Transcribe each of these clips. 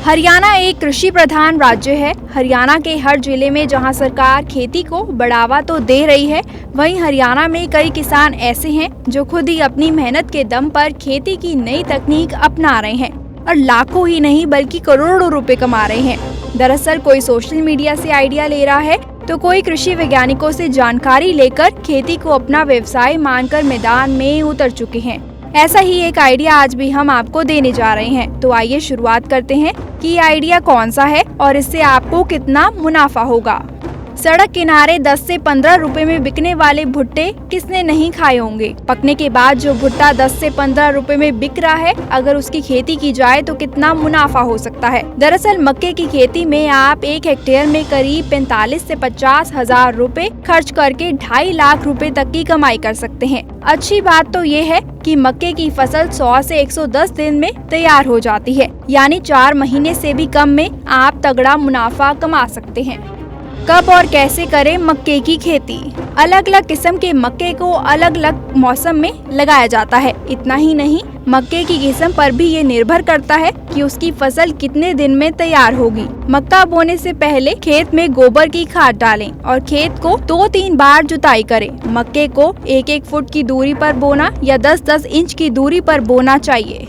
हरियाणा एक कृषि प्रधान राज्य है। हरियाणा के हर जिले में जहां सरकार खेती को बढ़ावा तो दे रही है, वहीं हरियाणा में कई किसान ऐसे हैं जो खुद ही अपनी मेहनत के दम पर खेती की नई तकनीक अपना रहे हैं और लाखों ही नहीं बल्कि करोड़ों रुपए कमा रहे हैं। दरअसल कोई सोशल मीडिया से आइडिया ले रहा है तो कोई कृषि वैज्ञानिकों से जानकारी लेकर खेती को अपना व्यवसाय मानकर मैदान में उतर चुके हैं। ऐसा ही एक आइडिया आज भी हम आपको देने जा रहे हैं। तो आइए शुरुआत करते हैं कि ये आइडिया कौन सा है और इससे आपको कितना मुनाफा होगा। सड़क किनारे 10 से 15 रुपए में बिकने वाले भुट्टे किसने नहीं खाए होंगे। पकने के बाद जो भुट्टा 10 से 15 रुपए में बिक रहा है, अगर उसकी खेती की जाए तो कितना मुनाफा हो सकता है। दरअसल मक्के की खेती में आप 1 हेक्टेयर में करीब 45 से 50 हजार रुपए खर्च करके 2.5 लाख रुपए तक की कमाई कर सकते हैं। अच्छी बात तो ये है कि मक्के की फसल 100 से 110 दिन में तैयार हो जाती है, यानी 4 महीने से भी कम में आप तगड़ा मुनाफा कमा सकते हैं। कब और कैसे करें मक्के की खेती। अलग अलग किस्म के मक्के को अलग अलग मौसम में लगाया जाता है। इतना ही नहीं, मक्के की किस्म पर भी ये निर्भर करता है कि उसकी फसल कितने दिन में तैयार होगी। मक्का बोने से पहले खेत में गोबर की खाद डालें और खेत को 2-3 बार जुताई करें। मक्के को 1-1 फुट की दूरी पर बोना या 10-10 इंच की दूरी पर बोना चाहिए।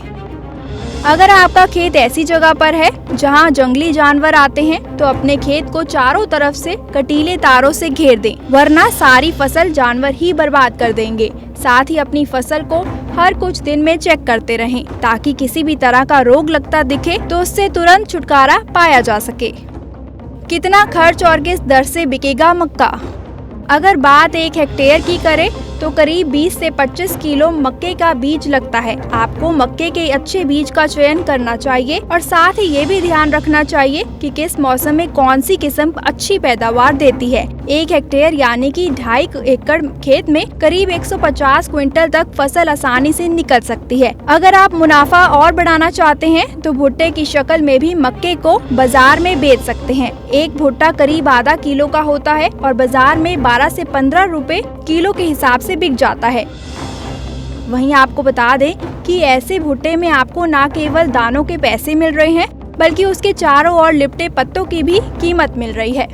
अगर आपका खेत ऐसी जगह पर है जहां जंगली जानवर आते हैं तो अपने खेत को चारों तरफ से कटीले तारों से घेर दें, वरना सारी फसल जानवर ही बर्बाद कर देंगे। साथ ही अपनी फसल को हर कुछ दिन में चेक करते रहें ताकि किसी भी तरह का रोग लगता दिखे तो उससे तुरंत छुटकारा पाया जा सके। कितना खर्च और किस दर से बिकेगा मक्का। अगर बात 1 हेक्टेयर की करें तो करीब 20 से 25 किलो मक्के का बीज लगता है। आपको मक्के के अच्छे बीज का चयन करना चाहिए और साथ ही ये भी ध्यान रखना चाहिए कि किस मौसम में कौन सी किस्म अच्छी पैदावार देती है। 1 हेक्टेयर यानी कि 2.5 एकड़ खेत में करीब 150 क्विंटल तक फसल आसानी से निकल सकती है। अगर आप मुनाफा और बढ़ाना चाहते हैं तो भुट्टे की शक्ल में भी मक्के को बाजार में बेच सकते हैं। एक भुट्टा करीब आधा किलो का होता है और बाजार में 12 से 15 रुपए किलो के हिसाब से बिक जाता है। वहीं आपको बता दें कि ऐसे भुट्टे में आपको न केवल दानों के पैसे मिल रहे हैं बल्कि उसके चारों ओर लिपटे पत्तों की भी कीमत मिल रही है।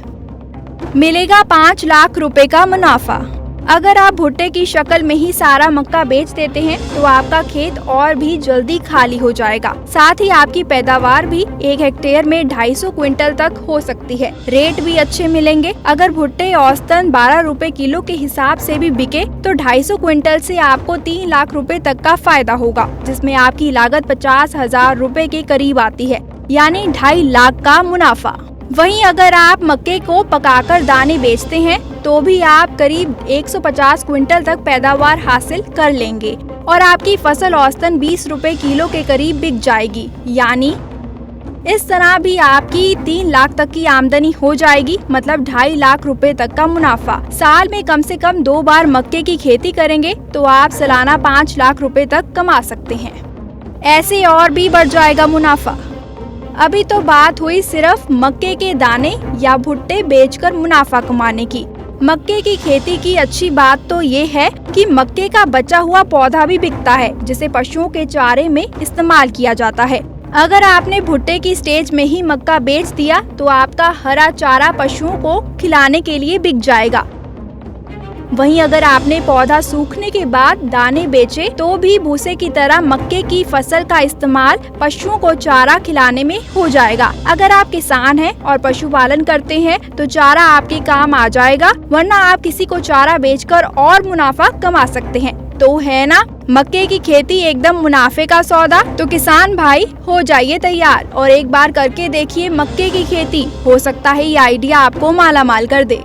मिलेगा 5 लाख रुपए का मुनाफा। अगर आप भुट्टे की शक्ल में ही सारा मक्का बेच देते हैं तो आपका खेत और भी जल्दी खाली हो जाएगा। साथ ही आपकी पैदावार भी 1 हेक्टेयर में 250 क्विंटल तक हो सकती है। रेट भी अच्छे मिलेंगे। अगर भुट्टे औसतन 12 रुपए किलो के हिसाब से भी बिके तो 250 क्विंटल से आपको 3 लाख रुपए तक का फायदा होगा, जिसमें आपकी लागत 50 हजार रुपए के करीब आती है, यानी 2.5 लाख का मुनाफा। वहीं अगर आप मक्के को पकाकर दाने बेचते हैं तो भी आप करीब 150 क्विंटल तक पैदावार हासिल कर लेंगे और आपकी फसल औसतन 20 रुपए किलो के करीब बिक जाएगी, यानी इस तरह भी आपकी 3 लाख तक की आमदनी हो जाएगी, मतलब 2.5 लाख रुपए तक का मुनाफा। साल में कम से कम 2 बार मक्के की खेती करेंगे तो आप सालाना 5 लाख रुपए तक कमा सकते हैं। ऐसे और भी बढ़ जाएगा मुनाफा। अभी तो बात हुई सिर्फ मक्के के दाने या भुट्टे बेचकर मुनाफा कमाने की। मक्के की खेती की अच्छी बात तो ये है कि मक्के का बचा हुआ पौधा भी बिकता है, जिसे पशुओं के चारे में इस्तेमाल किया जाता है। अगर आपने भुट्टे की स्टेज में ही मक्का बेच दिया तो आपका हरा चारा पशुओं को खिलाने के लिए बिक जाएगा। वहीं अगर आपने पौधा सूखने के बाद दाने बेचे तो भी भूसे की तरह मक्के की फसल का इस्तेमाल पशुओं को चारा खिलाने में हो जाएगा। अगर आप किसान हैं और पशुपालन करते हैं तो चारा आपके काम आ जाएगा, वरना आप किसी को चारा बेचकर और मुनाफा कमा सकते हैं। तो है ना मक्के की खेती एकदम मुनाफे का सौदा। तो किसान भाई हो जाइए तैयार और एक बार करके देखिए मक्के की खेती। हो सकता है ये आइडिया आपको मालामाल कर दे।